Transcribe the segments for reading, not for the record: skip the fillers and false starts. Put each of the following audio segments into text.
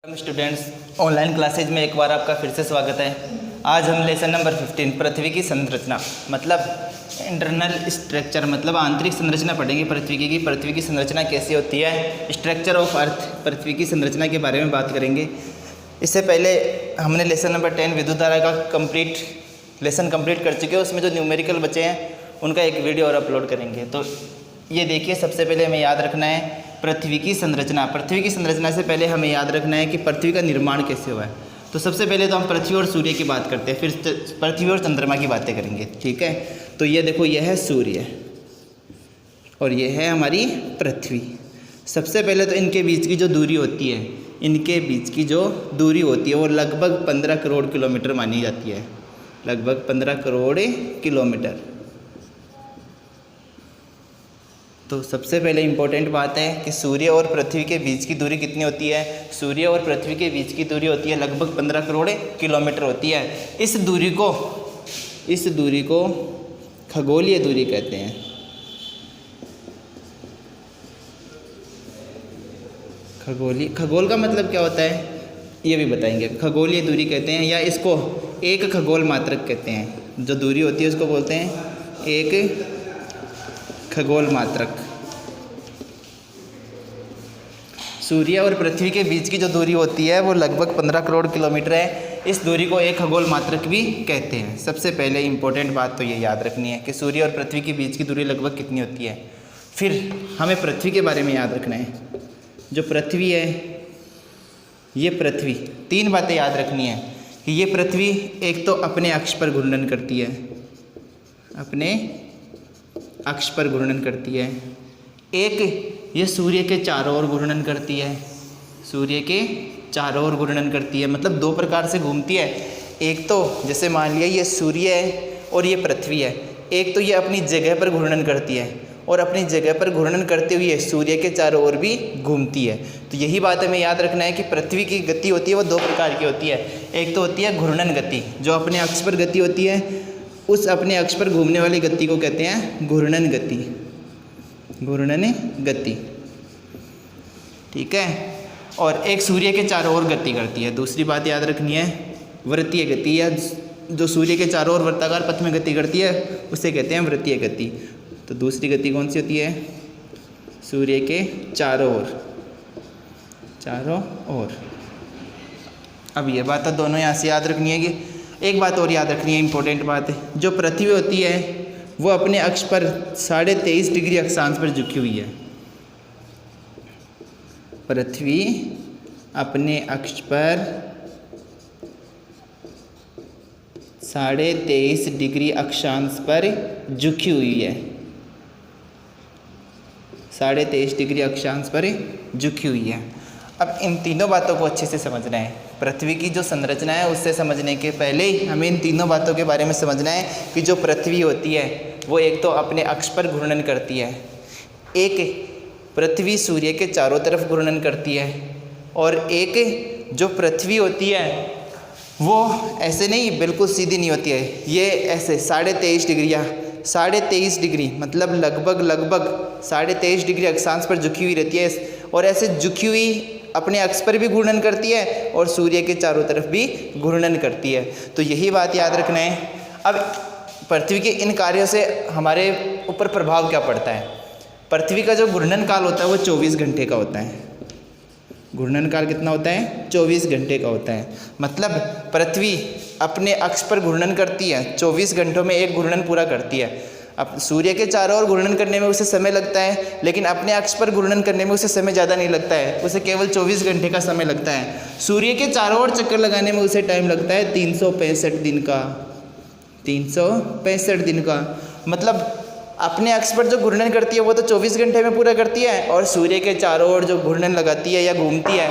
Students, online classes में एक बार आपका फिर से स्वागत है। आज हम लेसन नंबर 15 पृथ्वी की संरचना मतलब इंटरनल स्ट्रक्चर मतलब आंतरिक संरचना पढ़ेंगे पृथ्वी की संरचना कैसी होती है, स्ट्रक्चर ऑफ अर्थ पृथ्वी की संरचना के बारे में बात करेंगे। इससे पहले हमने लेसन नंबर 10 विद्युत धारा का लेसन कंप्लीट कर चुके हैं। उसमें जो न्यूमेरिकल बचे हैं उनका एक वीडियो और अपलोड करेंगे। तो ये देखिए, सबसे पहले हमें याद रखना है पृथ्वी की संरचना। पृथ्वी की संरचना से पहले हमें याद रखना है कि पृथ्वी का निर्माण कैसे हुआ है। तो सबसे पहले तो हम पृथ्वी और सूर्य की बात करते हैं, फिर पृथ्वी और चंद्रमा की बातें करेंगे, ठीक है। तो ये देखो, यह है सूर्य और यह है हमारी पृथ्वी। सबसे पहले तो इनके बीच की जो दूरी होती है वो लगभग 15 करोड़ किलोमीटर मानी जाती है, लगभग 15 करोड़ किलोमीटर। तो सबसे पहले इम्पोर्टेंट बात है कि सूर्य और पृथ्वी के बीच की दूरी कितनी होती है। सूर्य और पृथ्वी के बीच की दूरी होती है लगभग 15 करोड़ किलोमीटर होती है। इस दूरी को खगोलीय दूरी कहते हैं। खगोल का मतलब क्या होता है ये भी बताएंगे। खगोलीय दूरी कहते हैं या इसको एक खगोल मात्रक कहते हैं। जो दूरी होती है उसको बोलते हैं एक खगोल मात्रक। सूर्य और पृथ्वी के बीच की जो दूरी होती है वो लगभग 15 करोड़ किलोमीटर है। इस दूरी को एक खगोल मात्रक भी कहते हैं। सबसे पहले इम्पोर्टेंट बात तो ये याद रखनी है कि सूर्य और पृथ्वी के बीच की दूरी लगभग कितनी होती है। फिर हमें पृथ्वी के बारे में याद रखना है। जो पृथ्वी है, ये पृथ्वी, 3 बातें याद रखनी है कि ये पृथ्वी एक तो अपने अक्ष पर घूर्णन करती है, अपने अक्ष पर घूर्णन करती है। एक ये सूर्य के चारों ओर घूर्णन करती है, सूर्य के चारों ओर घूर्णन करती है, मतलब 2 प्रकार से घूमती है। एक तो जैसे मान लिया ये सूर्य है और ये पृथ्वी है, एक तो ये अपनी जगह पर घूर्णन करती है और अपनी जगह पर घूर्णन करते हुए सूर्य के चारों ओर भी घूमती है। तो यही बात हमें याद रखना है कि पृथ्वी की गति होती है वो 2 प्रकार की होती है। एक तो होती है घूर्णन गति, जो अपने अक्ष पर गति होती है, उस अपने अक्ष पर घूमने वाली गति को कहते हैं घूर्णन गति, घूर्णन गति, ठीक है। और एक सूर्य के चारों ओर गति करती है। दूसरी बात याद रखनी है वृत्तीय गति, या जो सूर्य के चारों ओर वृत्ताकार पथ में गति करती है उसे कहते हैं वृत्तीय गति। तो दूसरी गति कौन सी होती है? सूर्य के चारों ओर। अब ये बात तो दोनों यहाँ से याद रखनी है कि एक बात और याद रखनी है, इंपॉर्टेंट बात है। जो पृथ्वी होती है वो अपने अक्ष पर 23.5 डिग्री अक्षांश पर झुकी हुई है। पृथ्वी अपने अक्ष पर 23.5 डिग्री अक्षांश पर झुकी हुई है, 23.5 डिग्री अक्षांश पर झुकी हुई है। अब इन तीनों बातों को अच्छे से समझना है। पृथ्वी की जो संरचना है उससे समझने के पहले ही हमें इन तीनों बातों के बारे में समझना है कि जो पृथ्वी होती है वो एक तो अपने अक्ष पर घूर्णन करती है, एक पृथ्वी सूर्य के चारों तरफ घूर्णन करती है, और एक जो पृथ्वी होती है वो ऐसे नहीं बिल्कुल सीधी नहीं होती है, ये ऐसे 23.5 डिग्री मतलब लगभग 23.5 डिग्री अक्षांश पर झुकी हुई रहती है। और ऐसे झुकी हुई अपने अक्ष पर भी घूर्णन करती है और सूर्य के चारों तरफ भी घूर्णन करती है। तो यही बात याद रखना है। अब पृथ्वी के इन कार्यों से हमारे ऊपर प्रभाव क्या पड़ता है? पृथ्वी का जो घूर्णन काल होता है वो 24 घंटे का होता है। घूर्णन काल कितना होता है? 24 घंटे का होता है। मतलब पृथ्वी अपने अक्ष पर घूर्णन करती है, 24 घंटों में एक घूर्णन पूरा करती है। अब सूर्य के चारों ओर घूर्णन करने में उसे समय लगता है, लेकिन अपने अक्ष पर घूर्णन करने में उसे समय ज़्यादा नहीं लगता है, उसे केवल 24 घंटे का समय लगता है। सूर्य के चारों ओर चक्कर लगाने में उसे टाइम लगता है 365 दिन का, 365 दिन का। मतलब अपने अक्ष पर जो घूर्णन करती है वो तो 24 घंटे में पूरा करती है, और सूर्य के चारों ओर जो घूर्णन लगाती है या घूमती है,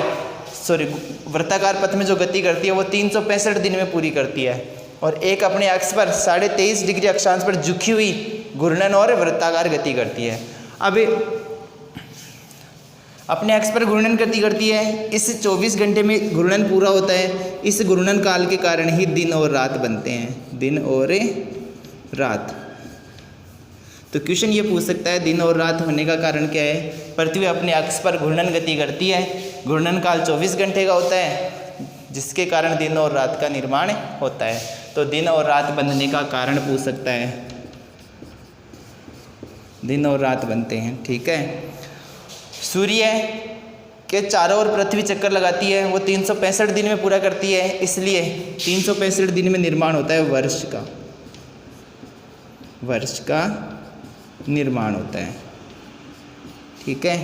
वृत्ताकार पथ में जो गति करती है वो 365 दिन में पूरी करती है। और एक अपने अक्ष पर 23.5 डिग्री अक्षांश पर झुकी हुई घूर्णन और वृत्ताकार गति करती है। अब अपने अक्ष पर घूर्णन करती है, इस 24 घंटे में घूर्णन पूरा होता है। इस घूर्णन काल के कारण ही दिन और रात बनते हैं, दिन और रात। तो क्वेश्चन ये पूछ सकता है दिन और रात होने का कारण क्या है। पृथ्वी अपने अक्ष पर घूर्णन गति करती है, घूर्णन काल 24 घंटे का होता है, जिसके कारण दिन और रात का निर्माण होता है। तो दिन और रात बनने का कारण पूछ सकता है, दिन और रात बनते हैं, ठीक है। सूर्य के चारों ओर पृथ्वी चक्कर लगाती है, वो 365 दिन में पूरा करती है, इसलिए 365 दिन में निर्माण होता है वर्ष का निर्माण होता है, ठीक है।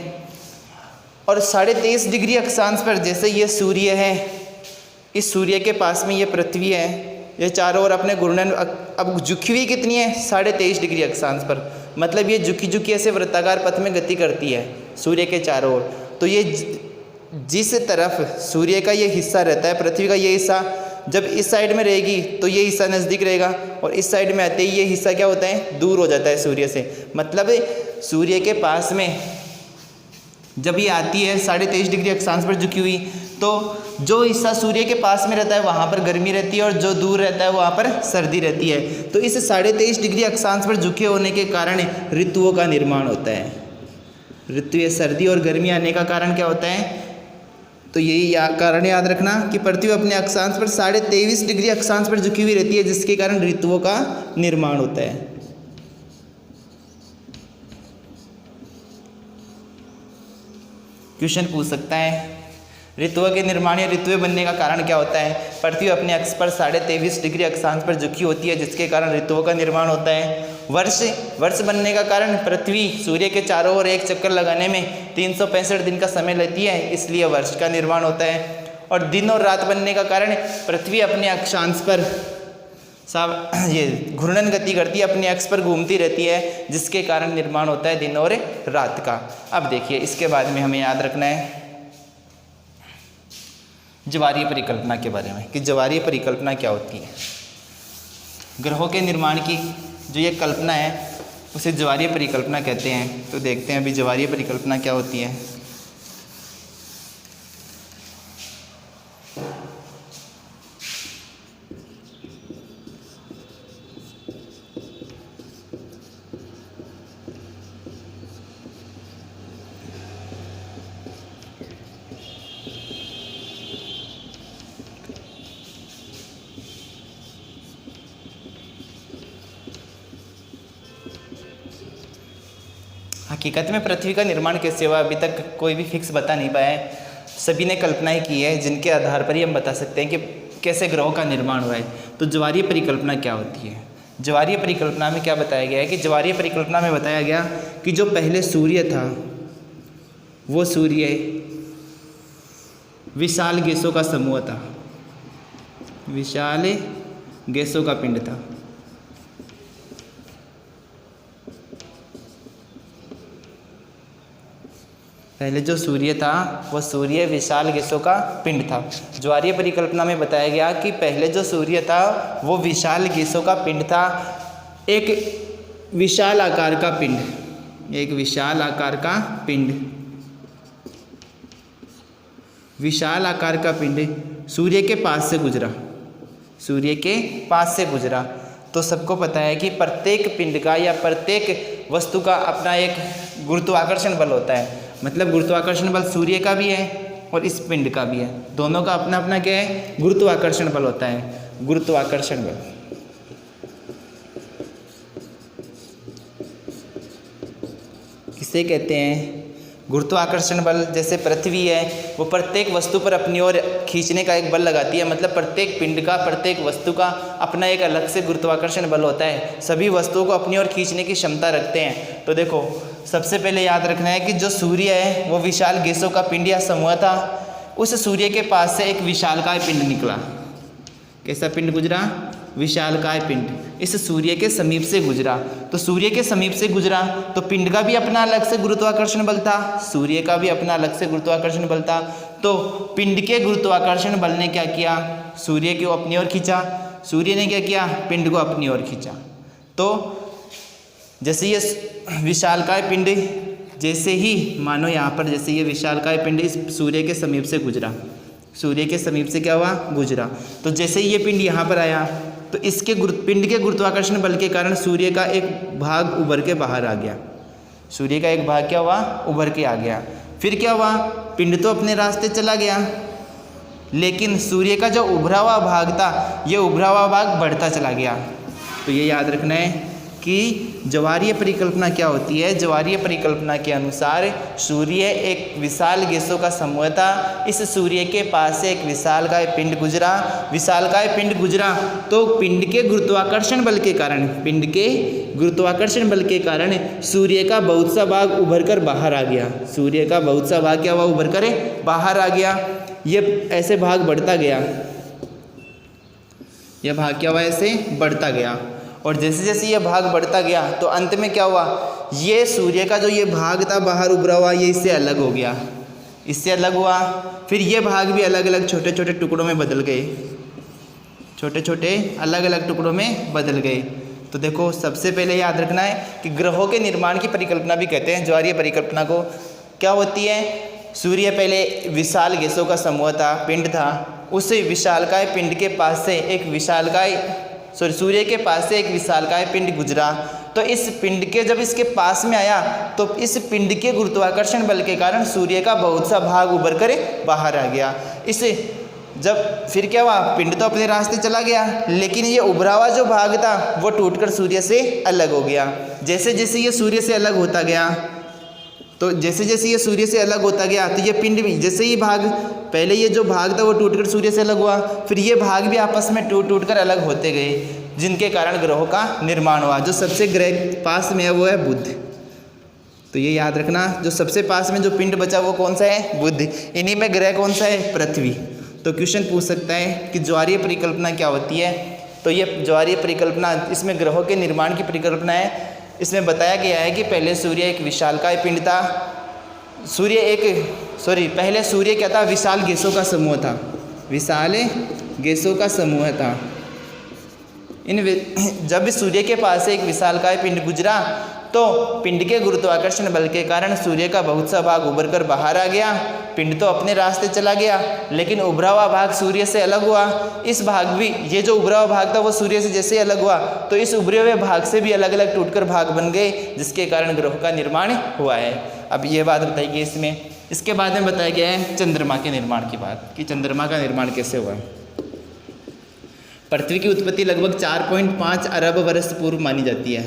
और 23.5 डिग्री अक्षांश पर जैसे ये सूर्य है, इस सूर्य के पास में ये पृथ्वी है, ये चारों ओर अपने घूर्णन, अब झुकी हुई कितनी है 23.5 डिग्री अक्षांश पर, मतलब ये झुकी ऐसे वृत्ताकार पथ में गति करती है सूर्य के चारों ओर। तो ये जिस तरफ सूर्य का ये हिस्सा रहता है, पृथ्वी का ये हिस्सा जब इस साइड में रहेगी तो ये हिस्सा नज़दीक रहेगा, और इस साइड में आते ही ये हिस्सा क्या होता है, दूर हो जाता है सूर्य से। मतलब सूर्य के पास में जब ये आती है 23.5 डिग्री अक्षांश पर झुकी हुई, तो जो हिस्सा सूर्य के पास में रहता है वहाँ पर गर्मी रहती है, और जो दूर रहता है वहाँ पर सर्दी रहती है। तो इस 23.5 डिग्री अक्षांश पर झुके होने के कारण ऋतुओं का निर्माण होता है। ऋतु या सर्दी और गर्मी आने का कारण क्या होता है, तो यही कारण याद रखना कि पृथ्वी अपने अक्षांश पर 23.5 डिग्री अक्षांश पर झुकी हुई रहती है, जिसके कारण ऋतुओं का निर्माण होता है। क्वेश्चन पूछ सकता है, ऋतुओं के निर्माण या ऋतुएं बनने का कारण क्या होता है। पृथ्वी अपने अक्ष पर 23.5 डिग्री अक्षांश पर झुकी होती है, जिसके कारण ऋतुओं का निर्माण होता है। वर्ष बनने का कारण पृथ्वी सूर्य के चारों ओर एक चक्कर लगाने में 365 दिन का समय लेती है, इसलिए वर्ष का निर्माण होता है। और दिन और रात बनने का कारण पृथ्वी अपने अक्षांश पर ये घूर्णन गति करती है, अपने अक्ष पर घूमती रहती है, जिसके कारण निर्माण होता है दिन और रात का। अब देखिए इसके बाद में हमें याद रखना है ज्वारीय परिकल्पना के बारे में, कि ज्वारीय परिकल्पना क्या होती है। ग्रहों के निर्माण की जो ये कल्पना है उसे ज्वारीय परिकल्पना कहते हैं। तो देखते हैं अभी ज्वारीय परिकल्पना क्या होती है। हकीकत में पृथ्वी का निर्माण कैसे हुआ अभी तक कोई भी फिक्स बता नहीं पाया है, सभी ने कल्पनाएं की है, जिनके आधार पर ही हम बता सकते हैं कि कैसे ग्रहों का निर्माण हुआ है। तो ज्वारीय परिकल्पना क्या होती है। ज्वारीय परिकल्पना में क्या बताया गया है कि ज्वारीय परिकल्पना में बताया गया कि जो पहले सूर्य था वो सूर्य विशाल गैसों का समूह था, विशाल गैसों का पिंड था। पहले जो सूर्य था वो सूर्य विशाल गैसों का पिंड था। ज्वारीय परिकल्पना में बताया गया कि पहले जो सूर्य था वो विशाल गैसों का पिंड था, एक विशाल आकार का पिंड, एक विशाल आकार का पिंड, विशाल आकार का पिंड सूर्य के पास से गुजरा, सूर्य के पास से गुजरा। तो सबको पता है कि प्रत्येक पिंड का या प्रत्येक वस्तु का अपना एक गुरुत्वाकर्षण बल होता है। मतलब गुरुत्वाकर्षण बल सूर्य का भी है और इस पिंड का भी है, दोनों का अपना अपना क्या है, गुरुत्वाकर्षण बल होता है। गुरुत्वाकर्षण बल किसे कहते हैं। गुरुत्वाकर्षण बल जैसे पृथ्वी है वो प्रत्येक वस्तु पर अपनी ओर खींचने का एक बल लगाती है। मतलब प्रत्येक पिंड का, प्रत्येक वस्तु का अपना एक अलग से गुरुत्वाकर्षण बल होता है, सभी वस्तुओं को अपनी ओर खींचने की क्षमता रखते हैं। तो देखो सबसे पहले याद रखना है कि जो सूर्य है वो विशाल गैसों का पिंड या समूह था। उस सूर्य के पास से एक विशालकाय पिंड निकला। कैसा पिंड गुजरा, विशालकाय पिंड इस सूर्य के समीप से गुजरा। तो सूर्य के समीप से गुजरा तो पिंड का भी अपना अलग से गुरुत्वाकर्षण बल था, सूर्य का भी अपना अलग से गुरुत्वाकर्षण बल था। तो पिंड के गुरुत्वाकर्षण बल ने क्या किया, सूर्य को अपनी ओर खींचा, सूर्य ने क्या किया, पिंड को अपनी ओर खींचा। तो जैसे ये विशालकाय पिंड, जैसे ही मानो यहाँ पर जैसे ये विशालकाय पिंड इस सूर्य के समीप से गुजरा, सूर्य के समीप से क्या हुआ, गुजरा। तो जैसे ही ये पिंड यहाँ पर आया तो इसके पिंड के गुरुत्वाकर्षण बल के कारण सूर्य का एक भाग उभर के बाहर आ गया, सूर्य का एक भाग क्या हुआ, उभर के आ गया। फिर क्या हुआ, पिंड तो अपने रास्ते चला गया, लेकिन सूर्य का जो उभरा हुआ भाग था, ये उभरा हुआ भाग बढ़ता चला गया। तो ये याद रखना है कि ज्वारीय परिकल्पना क्या होती है। ज्वारीय परिकल्पना के अनुसार सूर्य एक विशाल गैसों का समूह था। इस सूर्य के पास से एक विशालकाय पिंड गुजरा। विशालकाय पिंड गुजरा तो पिंड के गुरुत्वाकर्षण बल के कारण, पिंड के गुरुत्वाकर्षण बल के कारण सूर्य का बहुत सा भाग उभर कर बाहर आ गया। सूर्य का बहुत सा भाग क्या हुआ, उभर कर बाहर आ गया। ये ऐसे भाग बढ़ता गया, यह भाग क्या हुआ, ऐसे बढ़ता गया। और जैसे जैसे ये भाग बढ़ता गया तो अंत में क्या हुआ, ये सूर्य का जो ये भाग था बाहर उभरा हुआ, ये इससे अलग हो गया, इससे अलग हुआ। फिर ये भाग भी अलग अलग छोटे छोटे टुकड़ों में बदल गए, छोटे छोटे अलग अलग टुकड़ों में बदल गए। तो देखो, सबसे पहले याद रखना है कि ग्रहों के निर्माण की परिकल्पना भी कहते हैं ज्वारीय परिकल्पना को। क्या होती है, सूर्य पहले विशाल गैसों का समूह था, पिंड था। उस विशालकाय पिंड के पास से एक विशालकाय सूर्य के पास से एक विशालकाय पिंड गुजरा। तो इस पिंड के जब इसके पास में आया तो इस पिंड के गुरुत्वाकर्षण बल के कारण सूर्य का बहुत सा भाग उभर कर बाहर आ गया। इसे जब फिर क्या हुआ, पिंड तो अपने रास्ते चला गया, लेकिन ये उभरा हुआ जो भाग था वो टूटकर सूर्य से अलग हो गया। जैसे जैसे ये सूर्य से अलग होता गया, तो जैसे जैसे ये सूर्य से अलग होता गया तो ये पिंड भी, जैसे ही भाग, पहले ये जो भाग था वो टूटकर सूर्य से अलग हुआ, फिर ये भाग भी आपस में टूट कर अलग होते गए, जिनके कारण ग्रहों का निर्माण हुआ। जो सबसे ग्रह पास में है वो है बुध। तो ये याद रखना, जो सबसे पास में जो पिंड बचा वो कौन सा है, बुध। इन्हीं में ग्रह कौन सा है, पृथ्वी। तो क्वेश्चन पूछ सकता है कि ज्वारीय परिकल्पना क्या होती है। तो ये ज्वारीय परिकल्पना, इसमें ग्रहों के निर्माण की परिकल्पना है। इसमें बताया गया है कि पहले सूर्य एक विशालकाय पिंड था। पहले सूर्य क्या था, विशाल गैसों का समूह था, विशाल गैसों का समूह था। जब सूर्य के पास से एक विशालकाय पिंड गुजरा तो पिंड के गुरुत्वाकर्षण बल के कारण सूर्य का बहुत सा भाग उभर कर बाहर आ गया। पिंड तो अपने रास्ते चला गया, लेकिन उभरा हुआ भाग सूर्य से अलग हुआ। इस भाग भी, ये जो उभरा हुआ भाग था वो सूर्य से जैसे अलग हुआ तो इस उभरे हुए भाग से भी अलग अलग टूटकर भाग बन गए, जिसके कारण ग्रहों का निर्माण हुआ है। अब ये बात बताई गई इसमें। इसके बाद में बताया गया है चंद्रमा के निर्माण की बात, कि चंद्रमा का निर्माण कैसे हुआ। पृथ्वी की उत्पत्ति लगभग 4.5 अरब वर्ष पूर्व मानी जाती है,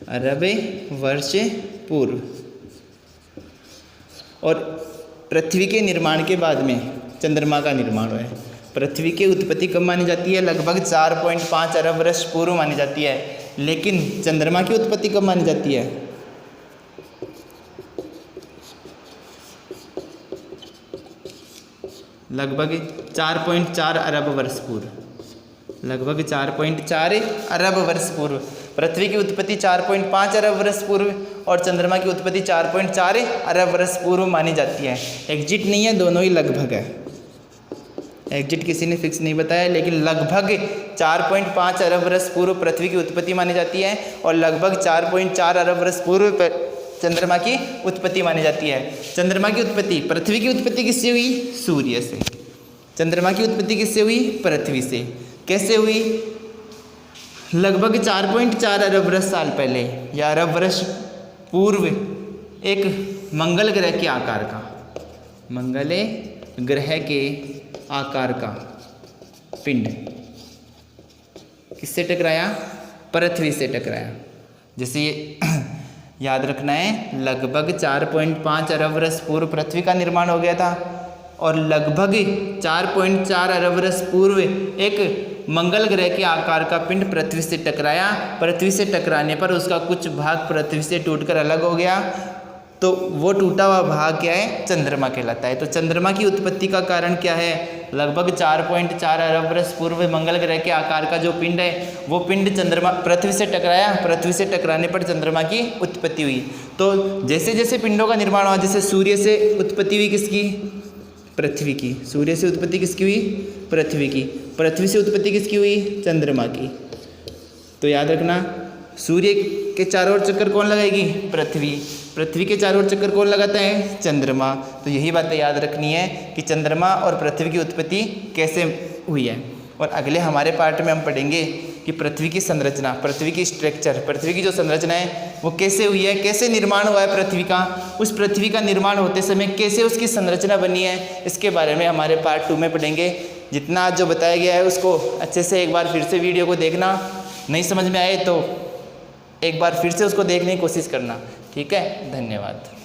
अरब वर्ष पूर्व। और पृथ्वी के निर्माण के बाद में चंद्रमा का निर्माण हुआ है। पृथ्वी की उत्पत्ति कब मानी जाती है, लगभग 4.5 अरब वर्ष पूर्व मानी जाती है। लेकिन चंद्रमा की उत्पत्ति कब मानी जाती है, लगभग 4.4 अरब वर्ष पूर्व, लगभग 4.4 अरब वर्ष पूर्व। पृथ्वी की उत्पत्ति 4.5 अरब वर्ष पूर्व और चंद्रमा की उत्पत्ति 4.4 अरब वर्ष पूर्व मानी जाती है। एग्जैक्ट नहीं है, दोनों ही लगभग है। एग्जैक्ट किसी ने फिक्स नहीं बताया, लेकिन लगभग 4.5 अरब वर्ष पूर्व पृथ्वी की उत्पत्ति मानी जाती है और लगभग 4.4 अरब वर्ष पूर्व चंद्रमा की उत्पत्ति मानी जाती है। चंद्रमा की उत्पत्ति, पृथ्वी की उत्पत्ति किससे हुई, सूर्य से। चंद्रमा की उत्पत्ति किससे हुई, पृथ्वी से। कैसे हुई, लगभग 4.4 अरब वर्ष साल पहले या अरब वर्ष पूर्व एक मंगल ग्रह के आकार का, मंगल ग्रह के आकार का पिंड किससे टकराया, पृथ्वी से टकराया। जैसे ये याद रखना है, लगभग 4.5 अरब वर्ष पूर्व पृथ्वी का निर्माण हो गया था और लगभग 4.4 अरब वर्ष पूर्व एक मंगल ग्रह के आकार का पिंड पृथ्वी से टकराया। पृथ्वी से टकराने पर उसका कुछ भाग पृथ्वी से टूटकर अलग हो गया, तो वो टूटा हुआ भाग क्या है, चंद्रमा कहलाता है। तो चंद्रमा की उत्पत्ति का कारण क्या है, लगभग 4.4 अरब वर्ष पूर्व मंगल ग्रह के आकार का जो पिंड है वो पिंड चंद्रमा पृथ्वी से टकराया। पृथ्वी से टकराने पर चंद्रमा की उत्पत्ति हुई। तो जैसे जैसे पिंडों का निर्माण हुआ, जैसे सूर्य से उत्पत्ति हुई किसकी, पृथ्वी की। सूर्य से उत्पत्ति किसकी हुई, पृथ्वी की। पृथ्वी से उत्पत्ति किसकी हुई, चंद्रमा की। तो याद रखना, सूर्य के चारों ओर चक्कर कौन लगाएगी, पृथ्वी। पृथ्वी के चारों ओर चक्कर कौन लगाता है, चंद्रमा। तो यही बातें याद रखनी है कि चंद्रमा और पृथ्वी की उत्पत्ति कैसे हुई है। और अगले हमारे पार्ट में हम पढ़ेंगे कि कि पृथ्वी की संरचना, पृथ्वी की स्ट्रक्चर, पृथ्वी की जो संरचना है वो कैसे हुई है, कैसे निर्माण हुआ है पृथ्वी का, उस पृथ्वी का निर्माण होते समय कैसे उसकी संरचना बनी है, इसके बारे में हमारे पार्ट 2 में पढ़ेंगे। जितना आज जो बताया गया है उसको अच्छे से एक बार फिर से वीडियो को देखना, नहीं समझ में आए तो एक बार फिर से उसको देखने की कोशिश करना। ठीक है, धन्यवाद।